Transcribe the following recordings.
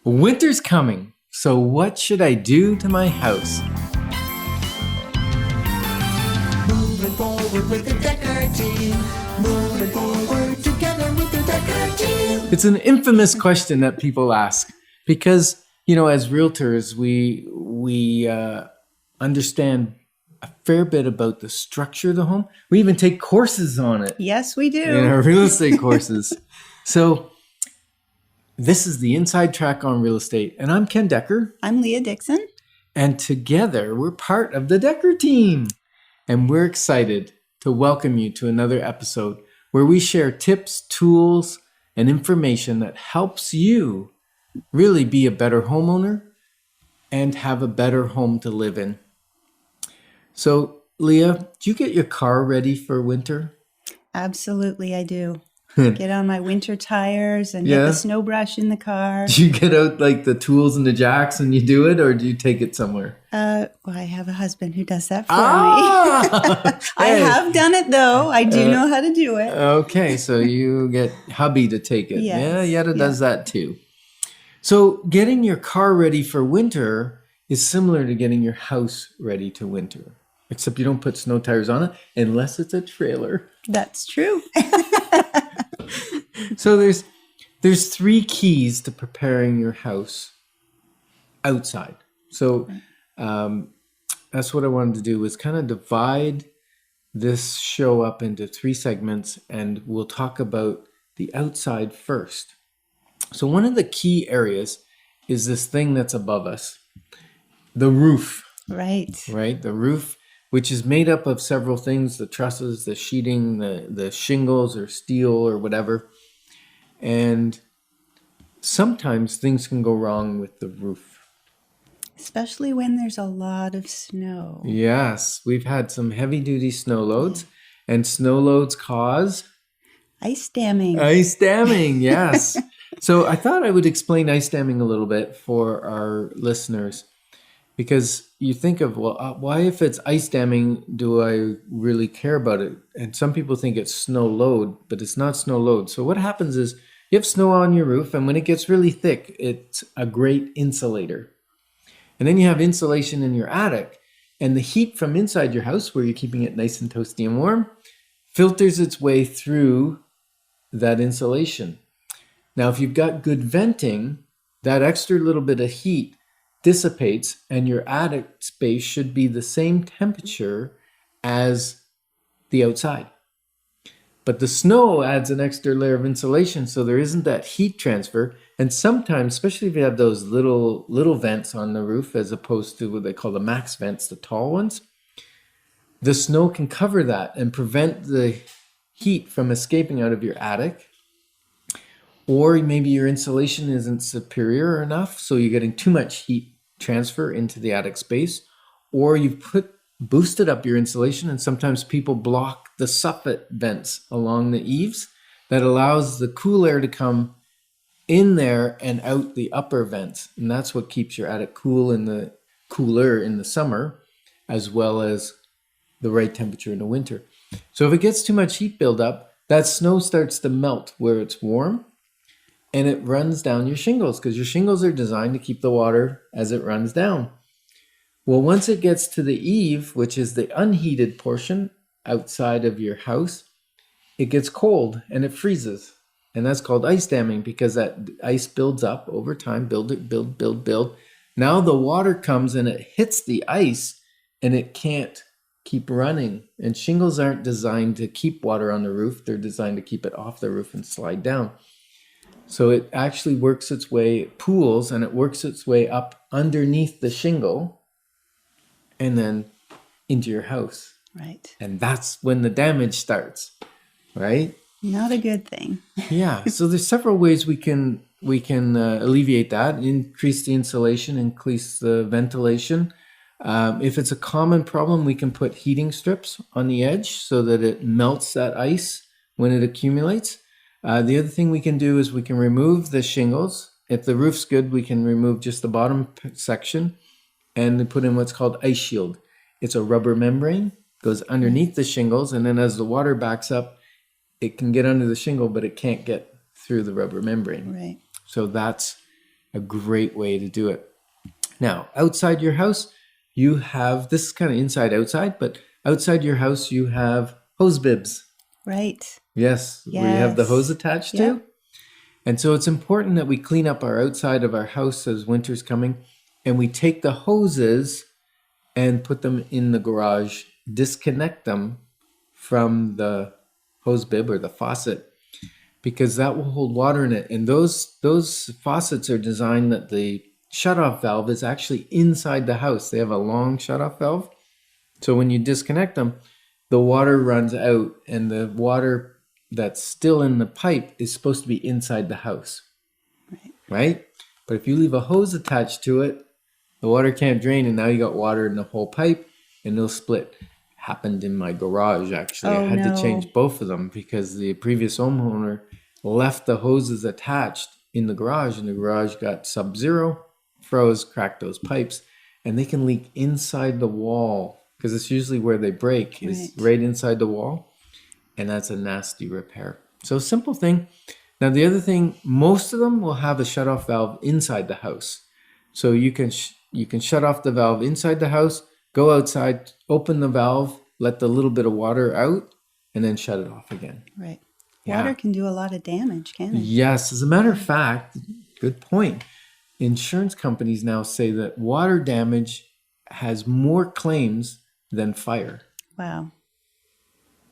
Winter's coming, so what should I do to my house? Moving forward with the DekkerTeam. Moving forward together with the DekkerTeam. It's an infamous question that people ask because, as realtors, we understand a fair bit about the structure of the home. We even take courses on it. Yes, we do. In our real estate courses. So this is the Inside Track on Real Estate. And I'm Ken Decker. I'm Leah Dixon. And together we're part of the DekkerTeam. And we're excited to welcome you to another episode where we share tips, tools, and information that helps you really be a better homeowner and have a better home to live in. So, Leah, do you get your car ready for winter? Absolutely, I do. Get on my winter tires and get the snow brush in the car. Do you get out like the tools and the jacks and you do it, or do you take it somewhere? Well, I have a husband who does that for me. I have done it though. I do know how to do it. Okay, so you get hubby to take it. Yes. Yeah, Yetta does that too. So getting your car ready for winter is similar to getting your house ready to winter, except you don't put snow tires on it unless it's a trailer. That's true. So there's three keys to preparing your house outside. So that's what I wanted to do, was kind of divide this show up into three segments, and we'll talk about the outside first. So one of the key areas is this thing that's above us, the roof. Right. The roof, which is made up of several things: the trusses, the sheeting, the shingles or steel or whatever. And sometimes things can go wrong with the roof. Especially when there's a lot of snow. Yes, we've had some heavy-duty snow loads, and snow loads cause ice damming. Ice damming, yes. So I thought I would explain ice damming a little bit for our listeners, because you think of, well, why if it's ice damming do I really care about it? And some people think it's snow load, but it's not snow load. So what happens is you have snow on your roof, and when it gets really thick, it's a great insulator. And then you have insulation in your attic, and the heat from inside your house, where you're keeping it nice and toasty and warm, filters its way through that insulation. Now, if you've got good venting, that extra little bit of heat dissipates, and your attic space should be the same temperature as the outside. But the snow adds an extra layer of insulation, so there isn't that heat transfer. And sometimes, especially if you have those little vents on the roof, as opposed to what they call the max vents, the tall ones, the snow can cover that and prevent the heat from escaping out of your attic. Or maybe your insulation isn't superior enough, so you're getting too much heat transfer into the attic space. Or you've boosted up your insulation, and sometimes people block the soffit vents along the eaves that allows the cool air to come in there and out the upper vents. And that's what keeps your attic cooler in the summer, as well as the right temperature in the winter. So if it gets too much heat buildup, that snow starts to melt where it's warm, and it runs down your shingles, because your shingles are designed to keep the water as it runs down. Well, once it gets to the eave, which is the unheated portion outside of your house, it gets cold and it freezes. And that's called ice damming, because that ice builds up over time, build. Now the water comes and it hits the ice, and it can't keep running. And shingles aren't designed to keep water on the roof. They're designed to keep it off the roof and slide down. So it actually works its way, it pools, and it works its way up underneath the shingle and then into your house. Right. And that's when the damage starts, right? Not a good thing. Yeah. So there's several ways we can alleviate that: increase the insulation, increase the ventilation. If it's a common problem, we can put heating strips on the edge so that it melts that ice when it accumulates. The other thing we can do is we can remove the shingles. If the roof's good, we can remove just the bottom section and put in what's called ice shield. It's a rubber membrane, goes underneath the shingles, and then as the water backs up, it can get under the shingle, but it can't get through the rubber membrane. Right. So that's a great way to do it. Now, outside your house, you have, this is kind of inside outside, but outside your house, you have hose bibs. Right. Yes, where you have the Yes. hose attached to. And so it's important that we clean up our outside of our house as winter's coming, and we take the hoses and put them in the garage, disconnect them from the hose bib or the faucet, because that will hold water in it. And those faucets are designed that the shutoff valve is actually inside the house. They have a long shutoff valve. So when you disconnect them, the water runs out, and the water that's still in the pipe is supposed to be inside the house. Right? But if you leave a hose attached to it, the water can't drain, and now you got water in the whole pipe, and it'll split. Happened in my garage, actually. I had to change both of them because the previous homeowner left the hoses attached in the garage, and the garage got sub-zero, froze, cracked those pipes, and they can leak inside the wall because it's usually where they break is right inside the wall, and that's a nasty repair. So simple thing. Now the other thing, most of them will have a shutoff valve inside the house, so you can shut off the valve inside the house, go outside, open the valve, let the little bit of water out, and then shut it off again. Right. Yeah. Water can do a lot of damage, can't it? Yes. As a matter of fact, good point. Insurance companies now say that water damage has more claims than fire. Wow.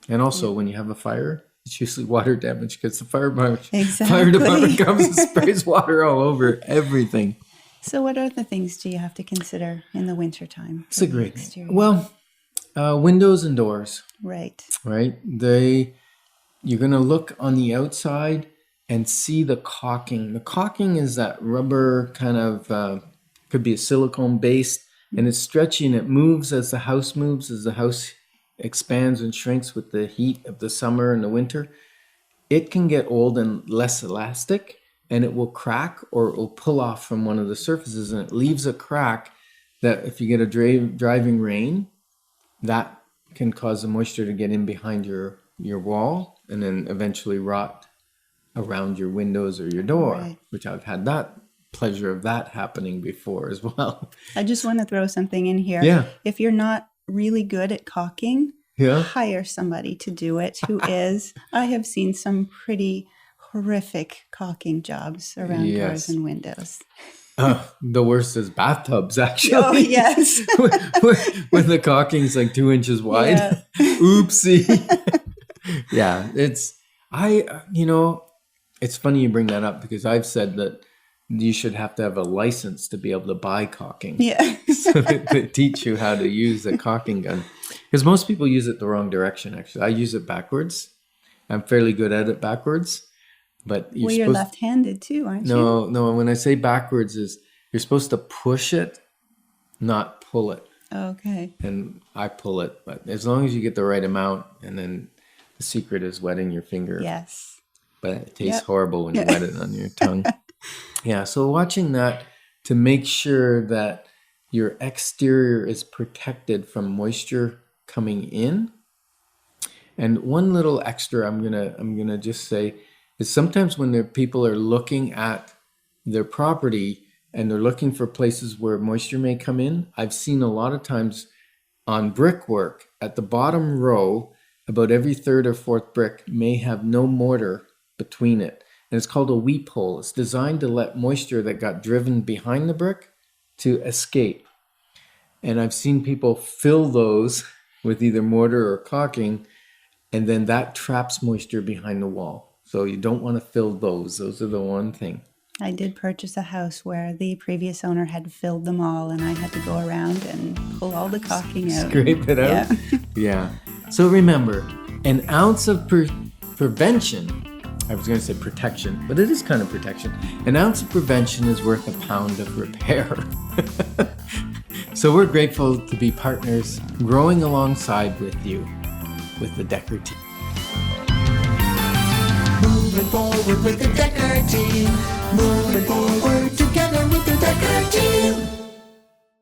And also, when you have a fire, it's usually water damage because the fire department Exactly. comes and sprays water all over everything. So what other things do you have to consider in the wintertime? It's a great thing. Well, windows and doors, Right. right? You're going to look on the outside and see the caulking. The caulking is that rubber kind of, could be a silicone based, and it's stretchy and it moves as the house moves, as the house expands and shrinks with the heat of the summer and the winter. It can get old and less elastic, and it will crack or it will pull off from one of the surfaces, and it leaves a crack that if you get a driving rain, that can cause the moisture to get in behind your wall and then eventually rot around your windows or your door, which I've had that pleasure of that happening before as well. I just want to throw something in here. Yeah. If you're not really good at caulking, hire somebody to do it who is. I have seen some pretty horrific caulking jobs around doors and windows. The worst is bathtubs, actually. Oh, yes. When the caulking's like 2 inches wide. Yeah. Oopsie. Yeah, it's funny you bring that up because I've said that you should have to have a license to be able to buy caulking. Yeah. So they teach you how to use a caulking gun. Because most people use it the wrong direction, actually. I use it backwards. I'm fairly good at it backwards. But you're left-handed too, aren't you? No. When I say backwards is you're supposed to push it, not pull it. Okay. And I pull it, but as long as you get the right amount, and then the secret is wetting your finger. Yes. But it tastes horrible when you wet it on your tongue. Yeah, so watching that to make sure that your exterior is protected from moisture coming in. And one little extra I'm gonna just say is sometimes when people are looking at their property and they're looking for places where moisture may come in, I've seen a lot of times on brickwork at the bottom row, about every third or fourth brick may have no mortar between it. And it's called a weep hole. It's designed to let moisture that got driven behind the brick to escape. And I've seen people fill those with either mortar or caulking, and then that traps moisture behind the wall. So you don't want to fill those. Those are the one thing. I did purchase a house where the previous owner had filled them all, and I had to go around and pull all the caulking out. Scrape it out? Yeah. So remember, an ounce of prevention, I was going to say protection, but it is kind of protection. An ounce of prevention is worth a pound of repair. So we're grateful to be partners growing alongside with you with the DekkerTeam. Moving forward with the DekkerTeam. Moving forward together with the DekkerTeam.